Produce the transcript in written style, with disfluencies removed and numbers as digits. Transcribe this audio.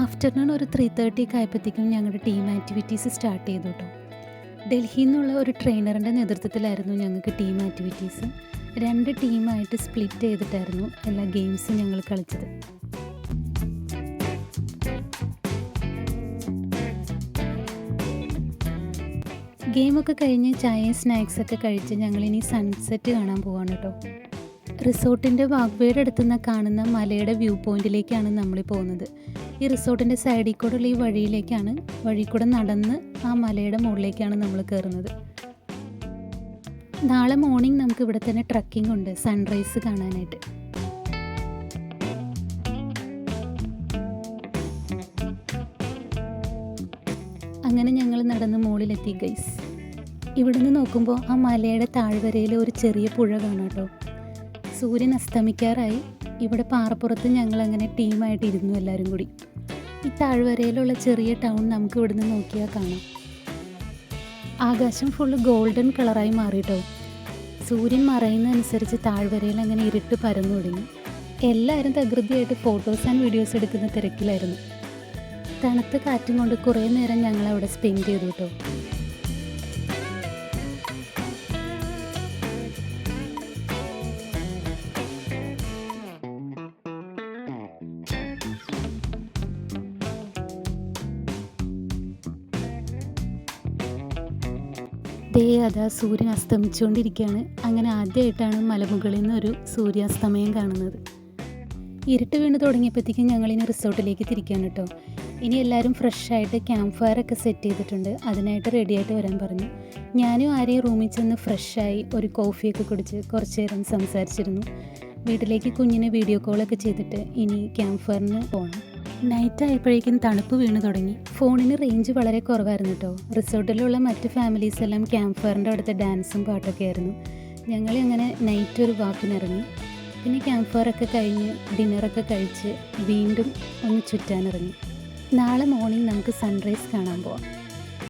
Afternoon ഒരു 3:30 ഒക്കെ ആയപ്പോഴത്തേക്കും ഞങ്ങളുടെ ടീം ആക്ടിവിറ്റീസ് സ്റ്റാർട്ട് ചെയ്തു കേട്ടോ. ഡൽഹിയിൽ നിന്നുള്ള ഒരു ട്രെയിനറിൻ്റെ നേതൃത്വത്തിലായിരുന്നു ഞങ്ങൾക്ക് ടീം ആക്ടിവിറ്റീസ്. 2 ടീമായിട്ട് സ്പ്ലിറ്റ് ചെയ്തിട്ടായിരുന്നു എല്ലാ ഗെയിംസും ഞങ്ങൾ കളിച്ചത്. ഗെയിമൊക്കെ കഴിഞ്ഞ് ചായയും സ്നാക്സൊക്കെ കഴിച്ച് ഞങ്ങളിനി സൺസെറ്റ് കാണാൻ പോവാണ് കേട്ടോ. റിസോർട്ടിൻ്റെ വാഗ്വേയുടെ അടുത്തുനിന്ന് കാണുന്ന മലയുടെ വ്യൂ പോയിന്റിലേക്കാണ് നമ്മൾ പോകുന്നത്. ഈ റിസോർട്ടിൻ്റെ സൈഡിൽ കൂടെയുള്ള ഈ വഴി കൂടെ നടന്ന് ആ മലയുടെ മുകളിലേക്കാണ് നമ്മൾ കയറുന്നത്. നാളെ മോർണിംഗ് നമുക്ക് ഇവിടെ തന്നെ ട്രക്കിംഗ് ഉണ്ട്, സൺറൈസ് കാണാനായിട്ട്. അങ്ങനെ ഞങ്ങൾ നടന്ന് മുകളിലെത്തി ഗൈസ്. ഇവിടുന്ന് നോക്കുമ്പോൾ ആ മലയുടെ താഴ്വരയിൽ ഒരു ചെറിയ പുഴ കാണാം കേട്ടോ. സൂര്യൻ അസ്തമിക്കാറായി. ഇവിടെ പാറപ്പുറത്ത് ഞങ്ങളങ്ങനെ ടീമായിട്ട് ഇരുന്നു എല്ലാവരും കൂടി. ഈ താഴ്വരയിലുള്ള ചെറിയ ടൗൺ നമുക്ക് ഇവിടുന്ന് നോക്കിയാൽ കാണാം. ആകാശം ഫുള്ള് ഗോൾഡൻ കളറായി മാറിയിട്ടോ. സൂര്യൻ മറയുന്നതനുസരിച്ച് താഴ്വരയിൽ അങ്ങനെ ഇരുട്ട് പരന്നു തുടങ്ങി. എല്ലാവരും തകൃതിയായിട്ട് ഫോട്ടോസ് ആൻഡ് വീഡിയോസ് എടുക്കുന്ന തിരക്കിലായിരുന്നു. തണുത്ത കാറ്റും കൊണ്ട് കുറേ നേരം ഞങ്ങൾ അവിടെ സ്പെൻഡ് ചെയ്തു കേട്ടോ. അതാ സൂര്യൻ അസ്തമിച്ചുകൊണ്ടിരിക്കുകയാണ്. അങ്ങനെ ആദ്യമായിട്ടാണ് മലമുകളിൽ നിന്ന് ഒരു സൂര്യാസ്തമയം കാണുന്നത്. ഇരുട്ട് വീണ് തുടങ്ങിയപ്പോഴത്തേക്കും ഞങ്ങളിനി റിസോർട്ടിലേക്ക് തിരിക്കുകയാണ് കേട്ടോ. ഇനി എല്ലാവരും ഫ്രഷായിട്ട് ക്യാമ്പ് ഫയറൊക്കെ സെറ്റ് ചെയ്തിട്ടുണ്ട്. അതിനായിട്ട് റെഡിയായിട്ട് വരാൻ പറഞ്ഞു. ഞാനും ആരെയും റൂമിൽ ചെന്ന് ഫ്രഷായി ഒരു കോഫിയൊക്കെ കുടിച്ച് കുറച്ച് നേരം സംസാരിച്ചിരുന്നു. വീട്ടിലേക്ക് കുഞ്ഞിനെ വീഡിയോ കോളൊക്കെ ചെയ്തിട്ട് ഇനി ക്യാമ്പ് ഫയറിന് പോകണം. നൈറ്റ് ആയപ്പോഴേക്കും തണുപ്പ് വീണ് തുടങ്ങി. ഫോണിന് റേഞ്ച് വളരെ കുറവായിരുന്നു കേട്ടോ. റിസോർട്ടിലുള്ള മറ്റ് ഫാമിലീസ് എല്ലാം ക്യാമ്പ് ഫയറിൻ്റെ അടുത്ത് ഡാൻസും പാട്ടൊക്കെ ആയിരുന്നു. ഞങ്ങൾ അങ്ങനെ നൈറ്റ് ഒരു വാക്കിനിറങ്ങി. പിന്നെ ക്യാമ്പ് ഫയറൊക്കെ കഴിഞ്ഞ് ഡിന്നറൊക്കെ കഴിച്ച് വീണ്ടും ഒന്ന് ചുറ്റാനിറങ്ങി. നാളെ മോർണിംഗ് നമുക്ക് സൺറൈസ് കാണാൻ പോവാം.